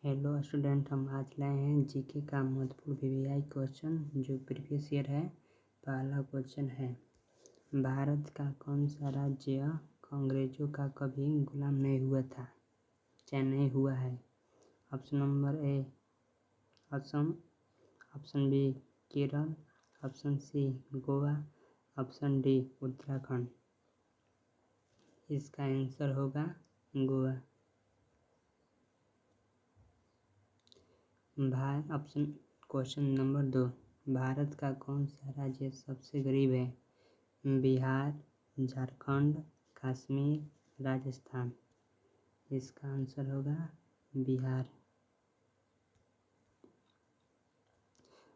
Hello student, हम आज लाए हैं जीके का महत्वपूर्ण वीवीआई क्वेश्चन जो प्रीवियस ईयर है। पहला क्वेश्चन है, भारत का कौन सा राज्य अंग्रेजों का कभी गुलाम नहीं हुआ था, चाहे नहीं हुआ है। Option number A Assam, option B Kerala, option C Goa, option D Uttarakhand. इसका आंसर होगा Goa. Option question number 2, Bharat का कौन सा राज्य सबसे गरीब है। बिहार, झारखंड, कश्मीर, राजस्थान। इसका आंसर होगा बिहार।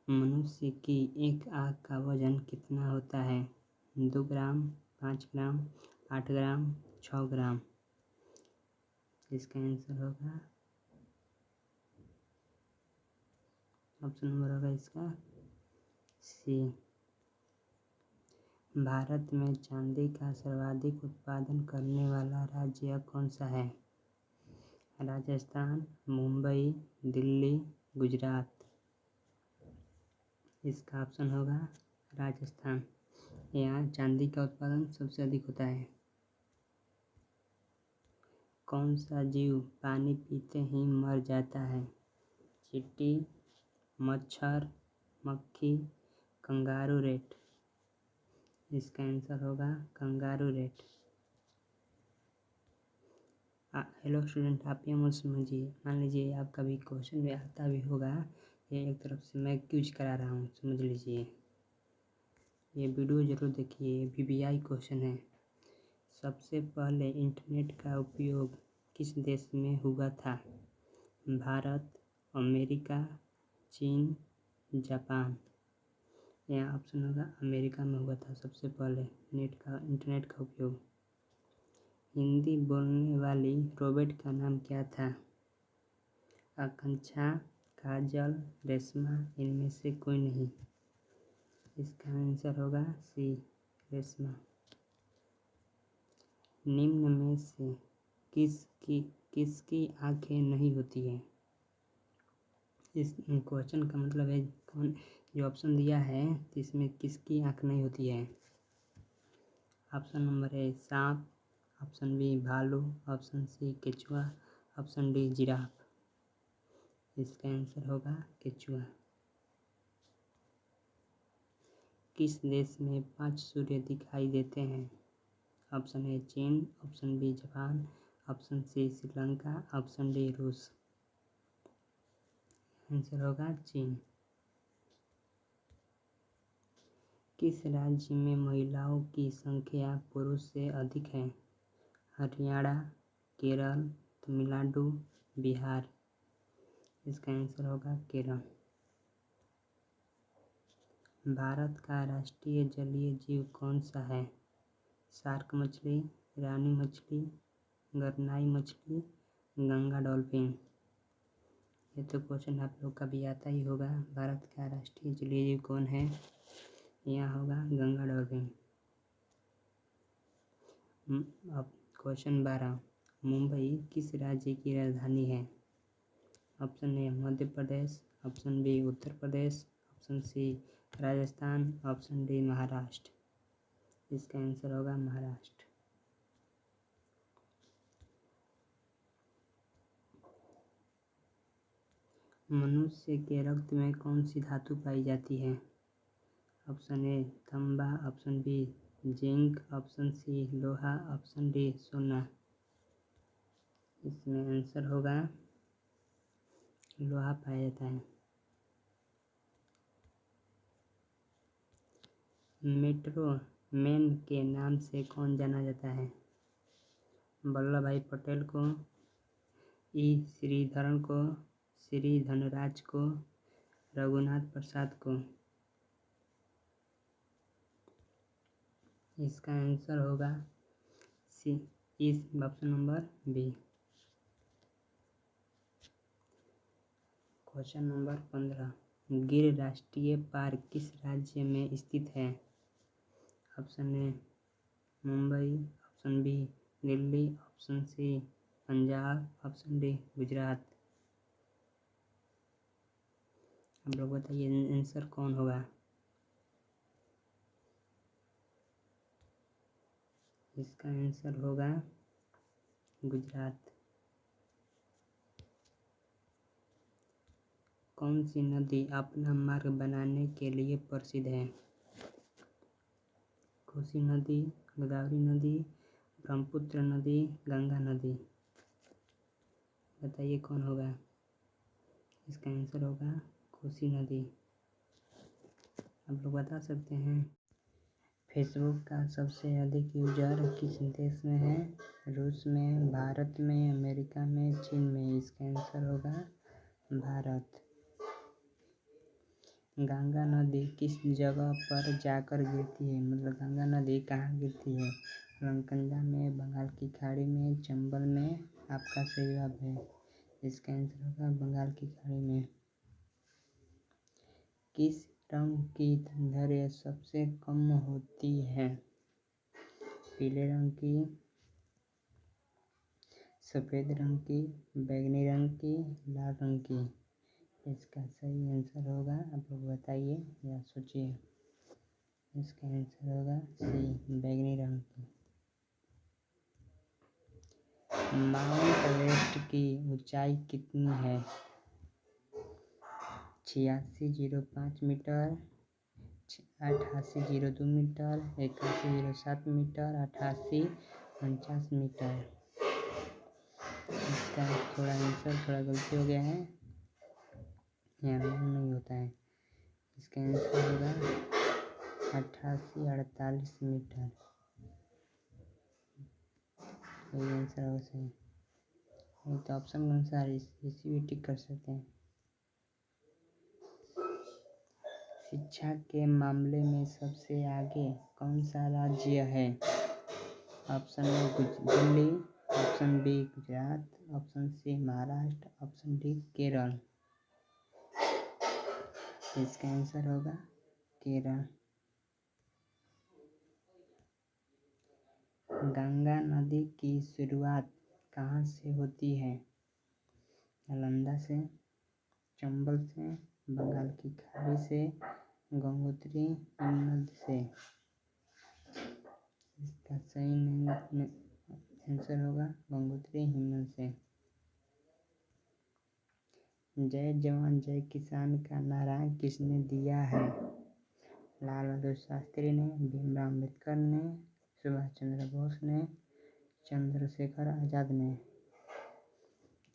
मनुष्य की एक आँख का वजन कितना होता है। 2 ग्राम, 5 ग्राम, 8 ग्राम, 6 ग्राम। इसका आंसर होगा ऑप्शन नंबर होगा इसका सी। भारत में चांदी का सर्वाधिक उत्पादन करने वाला राज्य कौन सा है। राजस्थान, मुंबई, दिल्ली, गुजरात। इसका ऑप्शन होगा राजस्थान। यहाँ चांदी का उत्पादन सबसे अधिक होता है। कौन सा जीव पानी पीते ही मर जाता है। चींटी, मच्छर, मक्खी, कंगारू रेट। इसका आंसर होगा कंगारू रेट। हेलो स्टूडेंट, आप ये मत समझिए, मान लीजिए आपका भी क्वेश्चन भी आता भी होगा, ये एक तरफ से मैं क्यूज करा रहा हूँ, समझ लीजिए। ये वीडियो जरूर देखिए, वीवीआई क्वेश्चन है। सबसे पहले इंटरनेट का उपयोग किस देश में हुआ था। भारत, अमेरिका, चीन, जापान। यहाँ ऑप्शन होगा अमेरिका में हुआ था सबसे पहले इंटरनेट का उपयोग। हिंदी बोलने वाली रोबोट का नाम क्या था। आकांक्षा, काजल, रेशमा, इनमें से कोई नहीं। इसका आंसर होगा सी, रेशमा। निम्न में से किसकी आंखें नहीं होती है। इस क्वेश्चन का मतलब है कौन जो ऑप्शन दिया है इसमें किसकी आंख नहीं होती है। ऑप्शन नंबर ए सांप, ऑप्शन बी भालू, ऑप्शन सी केचुआ, ऑप्शन डी जिराफ। इसका आंसर होगा केचुआ। किस देश में 5 सूर्य दिखाई देते हैं। ऑप्शन ए चीन, option B Japan, option C Sri Lanka, option D रूस। आंसर होगा चीन। किस राज्य में महिलाओं की संख्या पुरुष से अधिक है। हरियाणा, केरल, तमिलनाडु, बिहार। इसका आंसर होगा केरल। भारत का राष्ट्रीय जलीय जीव कौन सा है। शार्क मछली, रानी मछली, गरनाई मछली, गंगा डॉल्फिन। ये तो क्वेश्चन आप लोग का भी आता ही होगा। भारत का राष्ट्रीय जलीय जीव कौन है। यहाँ होगा गंगा डॉल्फिन। अब क्वेश्चन 12, मुंबई किस राज्य की राजधानी है। Option A Madhya Pradesh, option B Uttar Pradesh, option C Rajasthan, option D Maharashtra. इसका आंसर होगा महाराष्ट्र। मनुष्य के रक्त में कौन सी धातु पाई जाती है। ऑप्शन ए तांबा, option B zinc, option C लोहा, ऑप्शन डी सोना। इसमें आंसर होगा लोहा पाया जाता है। मेट्रो मैन के नाम से कौन जाना जाता है। वल्लभ भाई पटेल को, ई श्रीधरन को, श्री धनराज को, रघुनाथ प्रसाद को। इसका आंसर होगा सी, इस option number B. Question number 15, Gir राष्ट्रीय पार्क किस राज्य में स्थित है। Option A Mumbai, option B Delhi, option C Punjab, option D Gujarat. आप लोग बताइए आंसर कौन होगा। इसका आंसर होगा गुजरात। कौन सी नदी अपना मार्ग बनाने के लिए प्रसिद्ध है? कोसी नदी, गोदावरी नदी, ब्रह्मपुत्र नदी, गंगा नदी। बताइए कौन होगा। इसका आंसर होगा कोसी नदी। आप लोग बता सकते हैं। फेसबुक का सबसे अधिक यूजर किस देश में है? रूस में, भारत में, अमेरिका में, चीन में। इसका आंसर होगा भारत। गंगा नदी किस जगह पर जाकर गिरती है? मतलब गंगा नदी कहाँ गिरती है? रंगकंजा में, बंगाल की खाड़ी में, चंबल में। आपका सही जवाब है। इसका आंसर होगा बंगाल की खाड़ी में। किस रंग की दैर्ध्य सबसे कम होती है? पीले रंग की, सफ़ेद रंग की, बैंगनी रंग की, लाल रंग की। इसका सही आंसर होगा, आप लोग बताइए या सोचिए। इसका आंसर होगा सी, बैंगनी रंग की। माउंट एवरेस्ट की ऊंचाई कितनी है? 8605 मीटर, 8802 मीटर, 8107 मीटर, 8849 मीटर। इसका थोड़ा आंसर थोड़ा गलती हो गया है, यहाँ नहीं होता है। इसका आंसर होगा 8848 मीटर। यही आंसर होगा सही। तो ऑप्शन के अनुसार इसी भी टिक कर सकते हैं। शिक्षा के मामले में सबसे आगे कौन सा राज्य है? Option A Delhi, option B Gujarat, option C Maharashtra, option D Kerala. इसका आंसर होगा केरल। गंगा नदी की शुरुआत कहाँ से होती है? नालंदा से, चंबल से, बंगाल की खाड़ी से, गंगोत्री नद से। इसका सही आंसर होगा गंगोत्री हिमनद से। जय जवान जय किसान का नारा किसने दिया है? लाल बहादुर शास्त्री ने, भीमराव अम्बेडकर ने, सुभाष चंद्र बोस ने, चंद्रशेखर आजाद ने।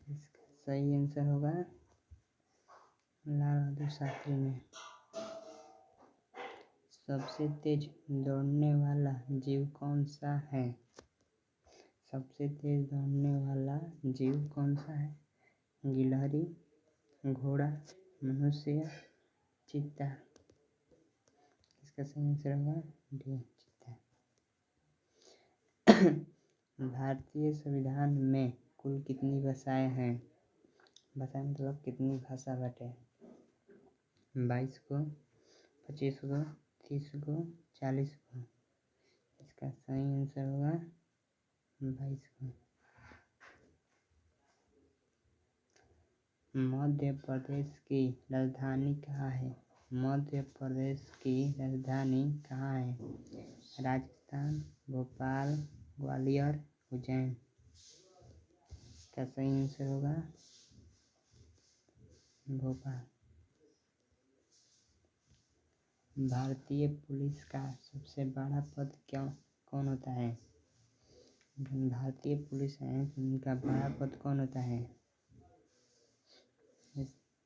इसका सही आंसर होगा लाल बहादुर शास्त्री ने। सबसे तेज दौड़ने वाला जीव कौन सा है? सबसे तेज दौड़ने वाला जीव कौन सा है? गिलहरी, घोड़ा, मनुष्य, चीता। इसका सही आंसर होगा डी, चीता। भारतीय संविधान में कुल कितनी भाषाएं हैं? भाषा मतलब कितनी भाषा बाटे? 22 को, 25 को, 30 को, 40 को। इसका सही आंसर होगा 22 को। मध्य प्रदेश की राजधानी कहाँ है? मध्य प्रदेश की राजधानी कहाँ है? राजस्थान, भोपाल, ग्वालियर, उज्जैन। इसका सही आंसर होगा भोपाल। भारतीय पुलिस का सबसे बड़ा पद कौन होता है? भारतीय पुलिस है उनका बड़ा पद कौन होता है?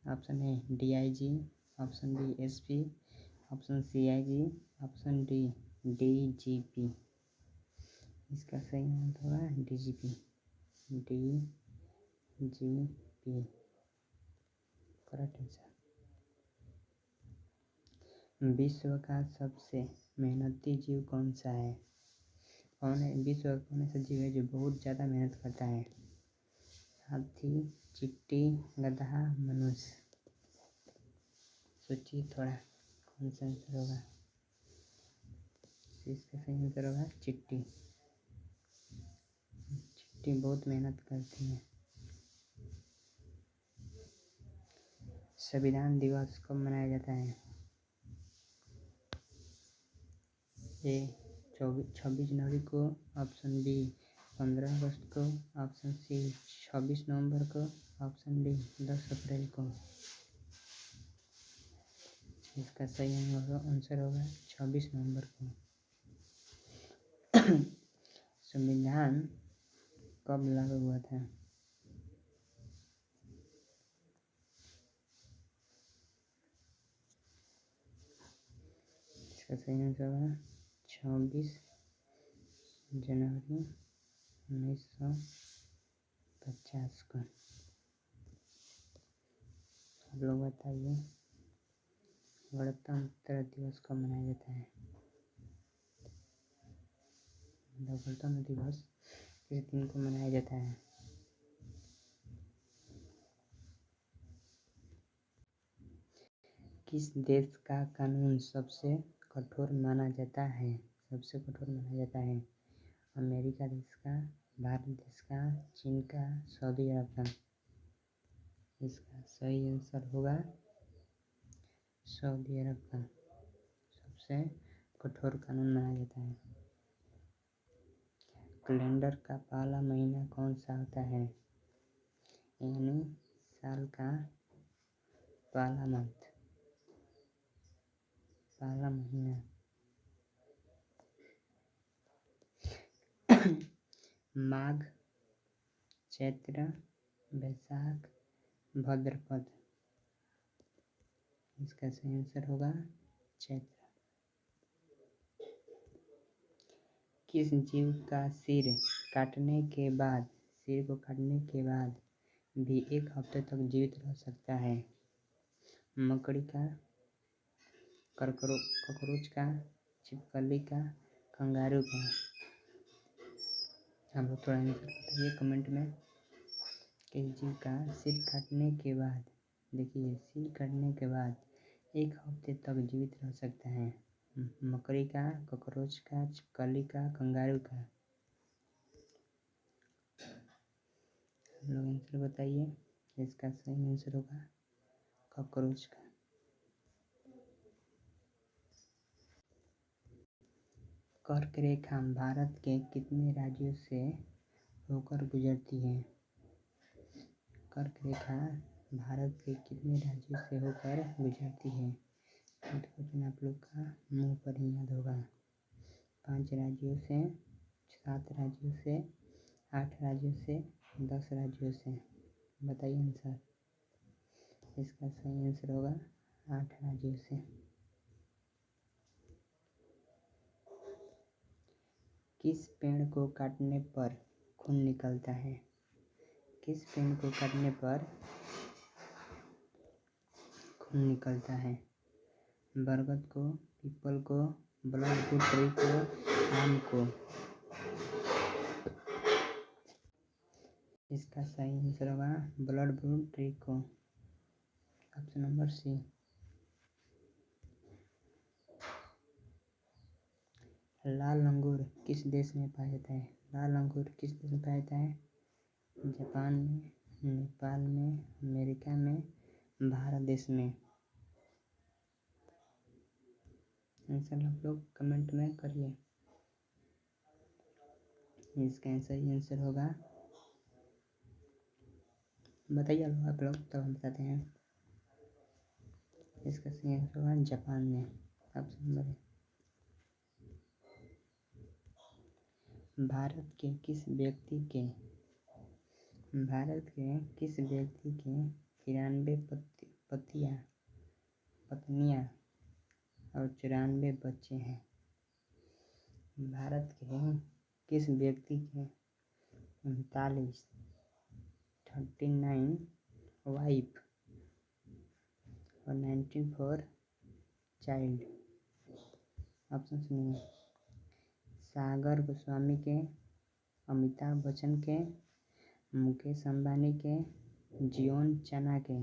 Option A DIG, option B SP, option C IG, option D DGP। इसका सही आंसर होगा DGP। DGP correct answer. विश्व का सबसे मेहनती जीव कौन सा है? कौन है विश्व का कौन ऐसा जीव है जो बहुत ज़्यादा मेहनत करता है? हाथी, चींटी, गधा, मनुष्य। सोचिए थोड़ा कौन सा आंसर होगा। इसका सही आंसर होगा चींटी। चींटी बहुत मेहनत करती है। संविधान दिवस कब मनाया जाता है? ए 26 जनवरी को, ऑप्शन बी 15 अगस्त को, ऑप्शन सी 26 नवंबर को, ऑप्शन डी 10 अप्रैल को। इसका सही आंसर होगा 26 नवंबर को। संविधान कब लागू हुआ था? इसका सही आंसर होगा 26 जनवरी 1950 को। आप लोग बताइए गणतंत्र दिवस कब मनाया जाता है? गणतंत्र दिवस किस दिन को मनाया जाता है? किस देश का कानून सबसे कठोर माना जाता है? सबसे कठोर माना जाता है? अमेरिका देश का, भारत देश का, चीन का, सऊदी अरब का। इसका सही आंसर होगा सऊदी अरब का। सबसे कठोर कानून माना जाता है। कैलेंडर का पहला महीना कौन सा होता है? यानी साल का पहला मंथ, पहला महीना। माघ, चैत्र, बैसाख, भाद्रपद। इसका सही आंसर होगा चैत्र। किस जीव का सिर को काटने के बाद भी 1 हफ्ते तक जीवित रह सकता है? मकड़ी का, कॉकरोच का, छिपकली का, कंगारू का। आप लोग थोड़ा आंसर बताइए कमेंट में। किस जीव का सिर काटने के बाद, देखिए सिर काटने के बाद 1 हफ्ते तक जीवित रह सकता है? मकड़ी का, कॉकरोच का, छिपकली का, कंगारू का। आप लोग आंसर बताइए। इसका सही आंसर होगा कॉकरोच का। कर्क रेखा भारत के कितने राज्यों से होकर गुजरती है? कर्क रेखा भारत के कितने राज्यों से होकर गुजरती है? क्वेश्चन आप लोग का मुंह पर ही याद होगा। 5 राज्यों से, 7 राज्यों से, 8 राज्यों से, 10 राज्यों से। बताइए आंसर। इसका सही आंसर होगा 8 राज्यों से। किस पेड़ को काटने पर खून निकलता है? किस पेड़ को काटने पर खून निकलता है? बरगद को, पीपल को, ब्लडवुड ट्री को, आम को। इसका सही आंसर होगा ब्लडवुड ट्री को। Option number C. लाल अंगूर किस देश में पाया जाता है? लाल अंगूर किस देश में पाया जाता है? जापान में, नेपाल में, अमेरिका में, भारत देश में। आंसर आप लोग कमेंट में करिए। इसका सही आंसर होगा, बताइए आप लोग तब हम बताते हैं। इसका सही आंसर होगा जापान में। ऑप्शन नंबर भारत के किस व्यक्ति के 93 पत्नियां और 94 बच्चे हैं? भारत के किस व्यक्ति के 39 वाइफ और 94 चाइल्ड? ऑप्शन सुनिए। सागर गोस्वामी के, अमिताभ बच्चन के, मुकेश अंबानी के, जियोन चना के।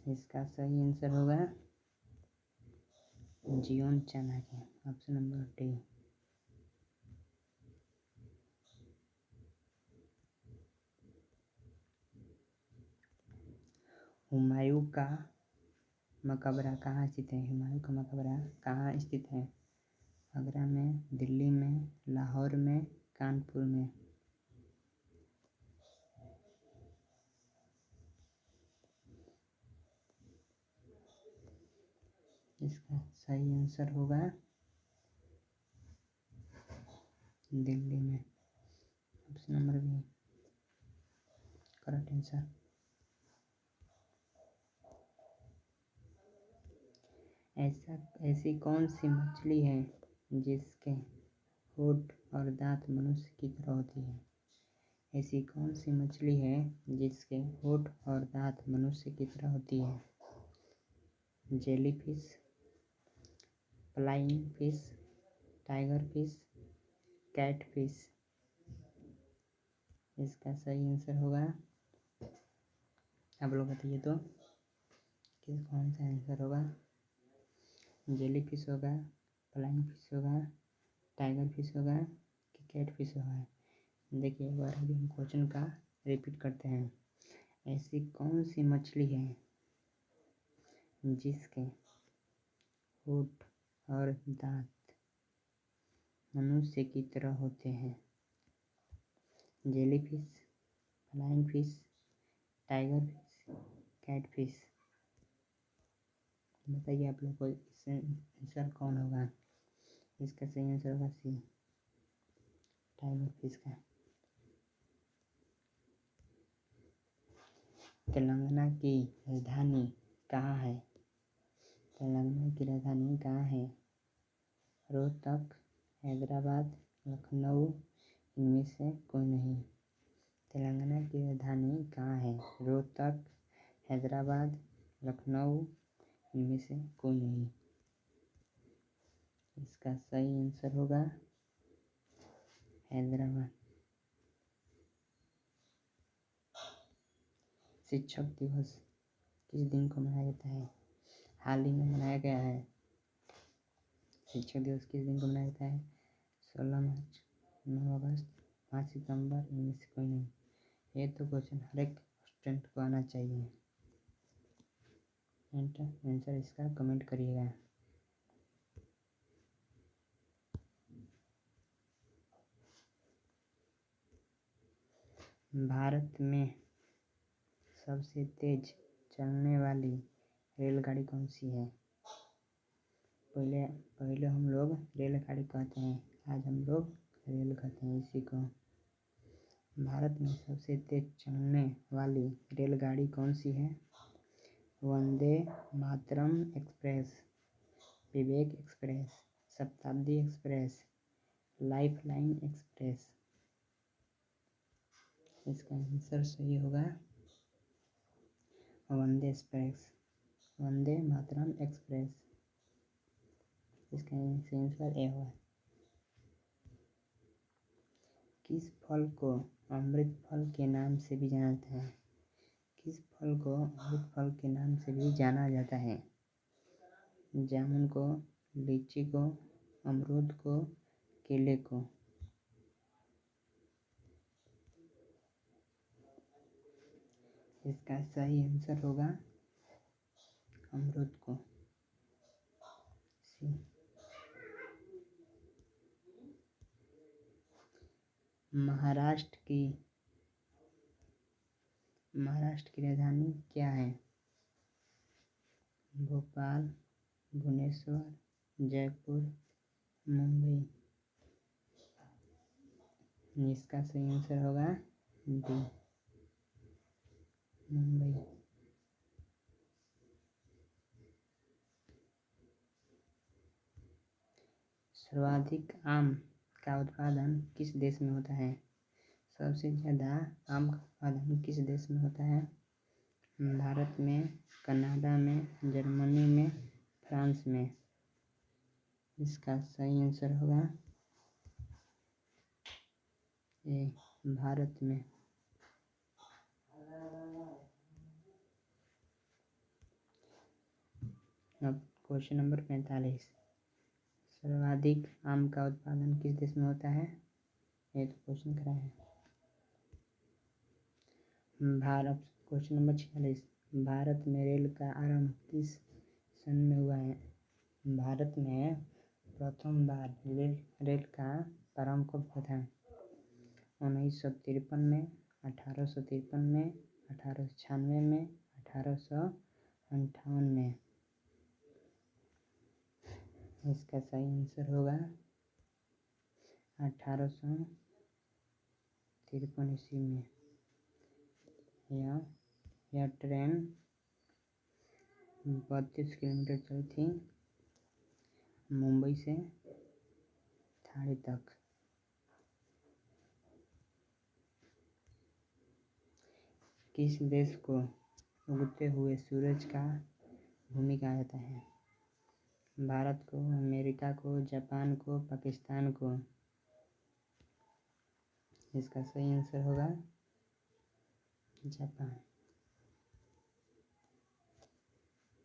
इसका सही आंसर होगा जियोन Chanakya, option number D. Humayun का मकबरा कहाँ स्थित है? हुमायूं का मकबरा कहाँ स्थित है? आगरा में, दिल्ली में, लाहौर में, कानपुर में। इसका सही आंसर होगा दिल्ली में, option number B correct answer. ऐसी कौन सी मछली है जिसके होंठ और दांत मनुष्य की तरह होती है? ऐसी कौन सी मछली है जिसके होंठ और दांत मनुष्य की तरह होती है? Jellyfish, flying fish, tiger fish, catfish. इसका सही आंसर होगा, आप लोग बताइए तो कौन सा आंसर होगा? जेलीफिश होगा, फ्लाइंग फिश होगा, टाइगर फिश होगा कि कैट फिश होगा? देखिए एक बार अभी हम क्वेश्चन का रिपीट करते हैं। ऐसी कौन सी मछली है जिसके होंठ और दांत मनुष्य की तरह होते हैं? Jellyfish, flying fish, tiger fish, cat fish. बताइए आप लोग को इससे आंसर कौन होगा? इसका सही आंसर होगा सी, टाइगर फिश का। तेलंगाना की राजधानी कहाँ है? तेलंगाना की राजधानी कहाँ है? रोहतक, हैदराबाद, लखनऊ, इनमें से कोई नहीं। तेलंगाना की राजधानी कहाँ है? रोहतक, हैदराबाद, लखनऊ, इनमें से कोई नहीं। इसका सही आंसर होगा हैदराबाद। शिक्षक दिवस किस दिन को मनाया जाता है? हाल ही में मनाया गया है। शिक्षक दिवस किस दिन को मनाया जाता है? 16 मार्च, 9 अगस्त, 5 सितंबर, इनमें से कोई नहीं। ये तो क्वेश्चन हर एक स्टूडेंट को आना चाहिए। आंसर इसका कमेंट करिएगा। भारत में सबसे तेज चलने वाली रेलगाड़ी कौन सी है? पहले हम लोग रेलगाड़ी कहते हैं, आज हम लोग रेल कहते हैं इसी को। भारत में सबसे तेज चलने वाली रेलगाड़ी कौन सी है? वंदे मातरम एक्सप्रेस, विवेक एक्सप्रेस, शताब्दी एक्सप्रेस, लाइफलाइन एक्सप्रेस। इसका आंसर सही होगा वंदे एक्सप्रेस, वंदे मातरम एक्सप्रेस। इसका आंसर ए होगा। किस फल को अमृत फल के नाम से भी जाना जाता है? किस फल को अमृत फल के नाम से भी जाना जाता है? जामुन को, लीची को, अमरूद को, केले को? इसका सही आंसर होगा अमरूद को, सी। महाराष्ट्र की राजधानी क्या है? भोपाल, भुवनेश्वर, जयपुर, मुंबई। इसका सही आंसर होगा डी, मुंबई। सर्वाधिक आम का उत्पादन किस देश में होता है? सबसे ज़्यादा आम का उत्पादन किस देश में होता है? भारत में, कनाडा में, जर्मनी में, फ्रांस में। इसका सही आंसर होगा ए, भारत में। अब क्वेश्चन नंबर 45। सर्वाधिक आम का उत्पादन किस देश में होता है? ये तो क्वेश्चन करा है। भारत क्वेश्चन नंबर 46, भारत में रेल का आरंभ किस सन में हुआ है? भारत में प्रथम बार रेल का प्रारंभ कब हुआ था? 1953 में, 1853 में, 1896 में, 1858 में। इसका सही आंसर होगा 1853 ईस्वी में। यह ट्रेन 32 किलोमीटर चली थी मुंबई से थाने तक। किस देश को उगते हुए सूरज का भूमि कहा जाता है? भारत को, अमेरिका को, जापान को, पाकिस्तान को। इसका सही आंसर होगा Japan.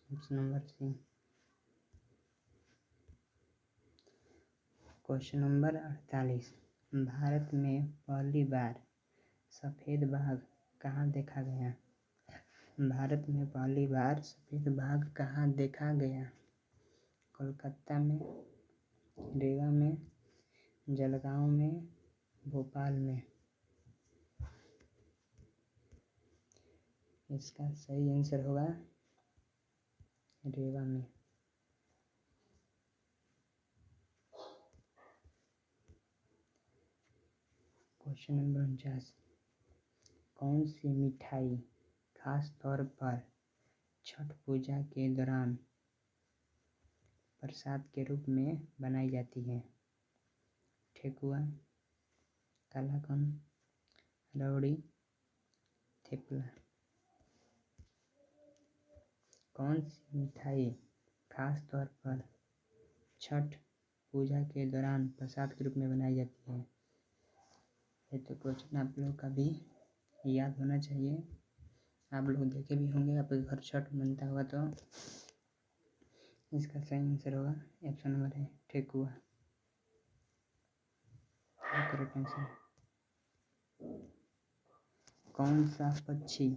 Option number C. Question number 48, Bharat में पहली बार सफ़ेद बाघ कहाँ देखा गया? भारत में पहली बार सफ़ेद बाघ कहाँ देखा गया? कोलकाता में, रीवा में, जलगांव में, भोपाल में। इसका सही आंसर होगा रीवा में। क्वेश्चन नंबर 49, कौन सी मिठाई खास तौर पर छठ पूजा के दौरान प्रसाद के रूप में बनाई जाती है? ठेकुआ, कलाकंद, रबड़ी, थेपला। कौन सी मिठाई खास तौर पर छठ पूजा के दौरान प्रसाद के रूप में बनाई जाती है? ये तो क्वेश्चन आप लोग का भी याद होना चाहिए। आप लोग देखे भी होंगे, आपके घर छठ बनता होगा। तो इसका सही आंसर होगा ऑप्शन नंबर है ठेकुआ। Correct answer. कौन सा पक्षी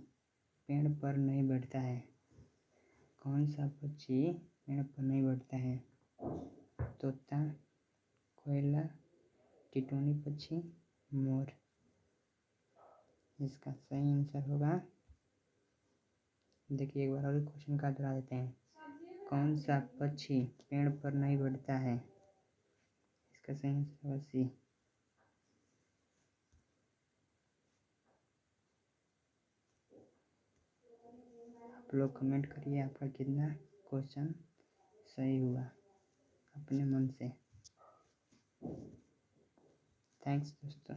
पेड़ पर नहीं बैठता है? कौन सा पक्षी पेड़ पर नहीं बैठता है? तोता, कोयला, टिटोनी पक्षी, मोर। इसका सही आंसर होगा, देखिए एक बार और क्वेश्चन का दोहरा देते हैं। कौन सा पक्षी पेड़ पर नहीं बैठता है? इसका सही आंसर होगा सी। आप लोग कमेंट करिए आपका कितना क्वेश्चन सही हुआ अपने मन से। थैंक्स दोस्तों।